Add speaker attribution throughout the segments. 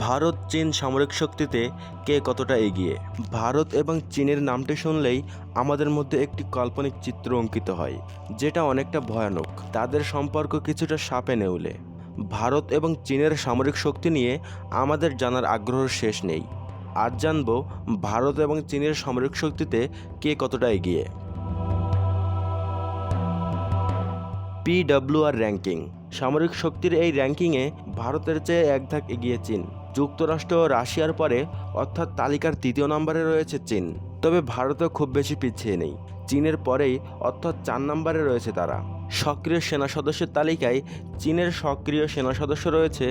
Speaker 1: ভারত চীন সামরিক শক্তিতে কে কতটা এগিয়ে? ভারত এবং চীনের নামটি শুনলেই আমাদের মধ্যে একটি কাল্পনিক চিত্র অঙ্কিত হয়, যেটা অনেকটা ভয়ানক। তাদের সম্পর্ক কিছুটা সাপে নেউলে। ভারত এবং চীনের সামরিক শক্তি নিয়ে আমাদের জানার আগ্রহের শেষ নেই। আজ জানব ভারত এবং চীনের সামরিক শক্তিতে কে কতটা এগিয়ে। PWR ranking. সামরিক শক্তির এই র্যাঙ্কিংয়ে ভারতের চেয়ে এক ধাপ এগিয়ে চীন। যুক্তরাষ্ট্র ও রাশিয়ার পরে, অর্থাৎ তালিকার তৃতীয় নম্বরে রয়েছে চীন। তবে ভারতও খুব বেশি পিছিয়ে নেই। চীনের পরেই, অর্থাৎ 4 নম্বরে রয়েছে তারা। সক্রিয় সেনা সদস্যের তালিকায় চীনের সক্রিয় সেনা সদস্য রয়েছে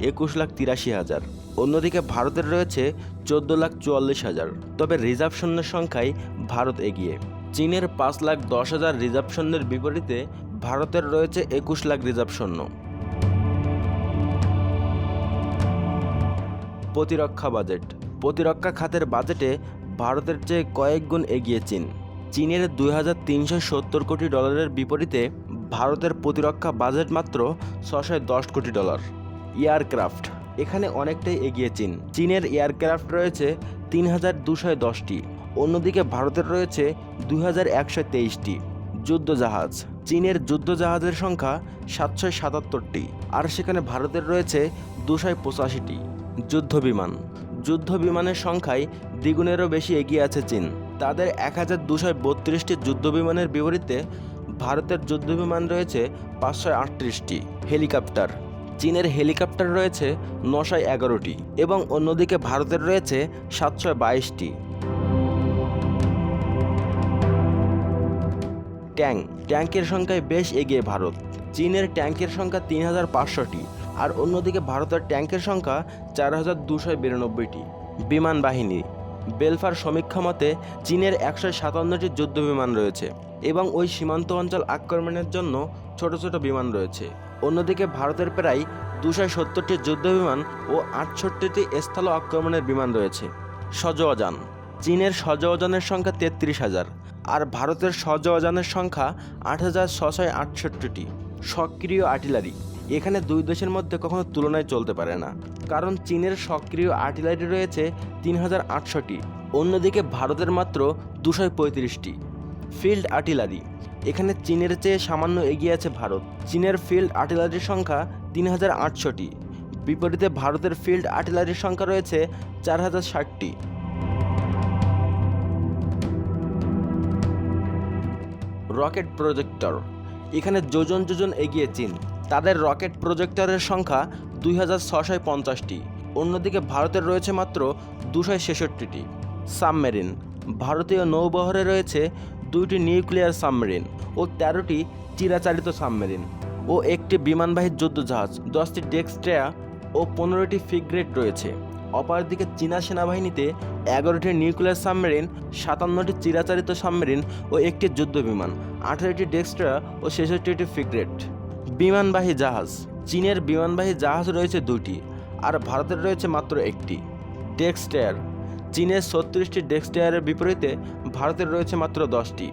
Speaker 1: 21,83,000। অন্যদিকে ভারতের রয়েছে 14,44,000। তবে রিজার্ভ সৈন্যের সংখ্যায় ভারত এগিয়ে। চীনের 5,10,000 রিজার্ভ সৈন্যের বিপরীতে ভারতের রয়েছে 21 লাখ রিজার্ভ সৈন্য। প্রতিরক্ষা বাজেট। প্রতিরক্ষা খাতের বাজেটে ভারতের চেয়ে কয়েক গুণ এগিয়ে চীন। চীনের $2,370 কোটি বিপরীতে ভারতের প্রতিরক্ষা বাজেট মাত্র $610 কোটি। এয়ারক্রাফট। এখানে অনেকটাই এগিয়ে চীন। চীনের এয়ারক্রাফট রয়েছে 3,210টি। অন্যদিকে ভারতের রয়েছে 2,123টি। যুদ্ধজাহাজ। চীনের যুদ্ধজাহাজের সংখ্যা 777টি, আর সেখানে ভারতের রয়েছে 285টি। যুদ্ধবিমান। যুদ্ধবিমানের সংখ্যায় দ্বিগুণেরও বেশি এগিয়ে আছে চীন। তাদের 1,232টি যুদ্ধবিমানের বিপরীতে ভারতের যুদ্ধবিমান রয়েছে 538টি। হেলিকপ্টার। চীনের হেলিকপ্টার রয়েছে 911টি এবং অন্যদিকে ভারতের রয়েছে 722টি। ট্যাঙ্কের সংখ্যায় বেশ এগিয়ে ভারত। চীনের ট্যাঙ্কের সংখ্যা 3,500টি, আর অন্যদিকে ভারতের ট্যাঙ্কের সংখ্যা 4,292টি। বিমান বাহিনী। বেলফার সমীক্ষা মতে চীনের 157টি যুদ্ধবিমান রয়েছে এবং ওই সীমান্ত অঞ্চল আক্রমণের জন্য ছোট ছোট বিমান রয়েছে। অন্যদিকে ভারতের প্রায় 270টি যুদ্ধবিমান ও 68টি স্থল আক্রমণের বিমান রয়েছে। সজোয়াজান। চীনের সজোয়াজানের সংখ্যা 33,000, আর ভারতের সজোয়াজানের সংখ্যা 8,668টি। সক্রিয় আর্টিলারি। এখানে দুই দেশের মধ্যে কখনো তুলনায় চলতে পারে না, কারণ চীনের সক্রিয় আর্টিলারি রয়েছে 3,800টি, অন্যদিকে ভারতের মাত্র 235টি। Field artillery. এখানে চীনের চেয়ে সামান্য এগিয়ে আছে ভারত। চীনের ফিল্ড আর্টিলারির সংখ্যা 3,800টি, বিপরীতে ভারতের ফিল্ড আর্টিলারির সংখ্যা রয়েছে 4,060টি। Rocket projector. এখানে যোজন যোজন এগিয়ে চীন। তাদের রকেট প্রজেক্টরের সংখ্যা 2,650টি। অন্যদিকে ভারতের রয়েছে মাত্র 266টি। সাবমেরিন। ভারতীয় নৌবহরে রয়েছে 2টি নিউক্লিয়ার সাবমেরিন ও 13টি চিরাচারিত সাবমেরিন ও একটি বিমানবাহী যুদ্ধজাহাজ, 10টি ডেক্সট্রেয়া ও 15টি ফ্রিগেট রয়েছে। অপরদিকে চীনা সেনাবাহিনীতে 11টি নিউক্লিয়ার সাবমেরিন, 57টি চিরাচারিত সাবমেরিন ও একটি যুদ্ধবিমান, 18টি ডেক্সট্রা ও 66টি ফ্রিগেট। বিমানবাহী জাহাজ। চীনের বিমানবাহী জাহাজ রয়েছে 2টি, আর ভারতের রয়েছে মাত্র 1টি। ডেক্সট্রায়ার। চীনের 36টি ডেক্সট্রায়ারের বিপরীতে ভারতের রয়েছে মাত্র 10টি।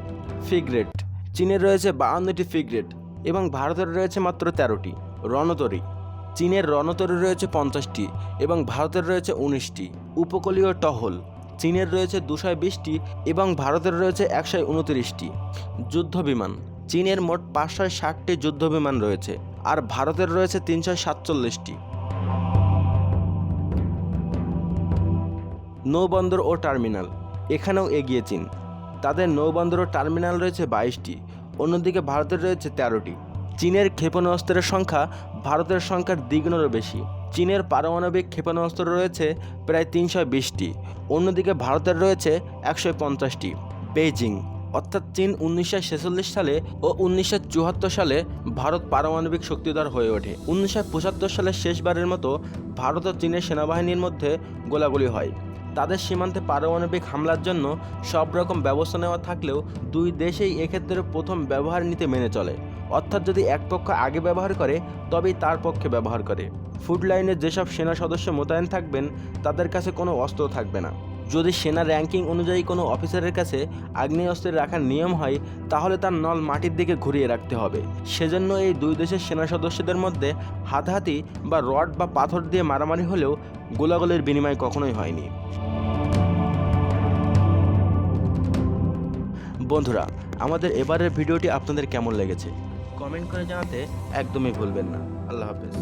Speaker 1: ফ্রিগেট। চীনের রয়েছে 52টি ফ্রিগেট এবং ভারতের রয়েছে মাত্র 13টি। রণতরী। চীনের রণতরী রয়েছে 50টি এবং ভারতের রয়েছে 19টি। উপকূলীয় টহল। চীনের রয়েছে 220টি এবং ভারতের রয়েছে 129টি। যুদ্ধবিমান। চীনের মোট 560টি যুদ্ধবিমান রয়েছে, আর ভারতের রয়েছে 347টি। নৌবন্দর ও টার্মিনাল। এখানেও এগিয়ে চীন। তাদের নৌবন্দর ও টার্মিনাল রয়েছে 22টি, অন্যদিকে ভারতের রয়েছে 13টি। চীনের ক্ষেপণাস্ত্রের সংখ্যা ভারতের সংখ্যার দ্বিগুণেরও বেশি। চীনের পারমাণবিক ক্ষেপণাস্ত্র রয়েছে প্রায় 320টি, অন্যদিকে ভারতের রয়েছে 150টি। বেইজিং, অর্থাৎ চীন 1946 সালে ও 1974 সালে ভারত পারমাণবিক শক্তিধর হয়ে ওঠে। 1975 সালের শেষবারের মতো ভারত ও চীনের সেনাবাহিনীর মধ্যে গোলাগুলি হয়। তাদের সীমান্তে পারমাণবিক হামলার জন্য সব রকম ব্যবস্থা নেওয়া থাকলেও দুই দেশেই এক্ষেত্রে প্রথম ব্যবহার নীতি মেনে চলে, অর্থাৎ যদি এক পক্ষ আগে ব্যবহার করে তবেই তার পক্ষে ব্যবহার করে। ফুড লাইনে যেসব সেনা সদস্য মোতায়েন থাকবেন তাদের কাছে কোনো অস্ত্র থাকবে না। যদি সেনা র্যাঙ্কিং অনুযায়ী কোনো অফিসারের কাছে আগ্নেয়াস্ত্র রাখার নিয়ম হয় তাহলে তার নল মাটির দিকে ঘুরিয়ে রাখতে হবে। সেজন্য এই দুই দেশের সেনা সদস্যদের মধ্যে হাতাহাতি বা রড বা পাথর দিয়ে মারামারি হলেও গোলাগুলির বিনিময় কখনোই হয়নি। বন্ধুরা, আমাদের এবারের ভিডিওটি আপনাদের কেমন লেগেছে কমেন্ট করে জানাতে একদমই ভুলবেন না। আল্লাহ হাফেজ।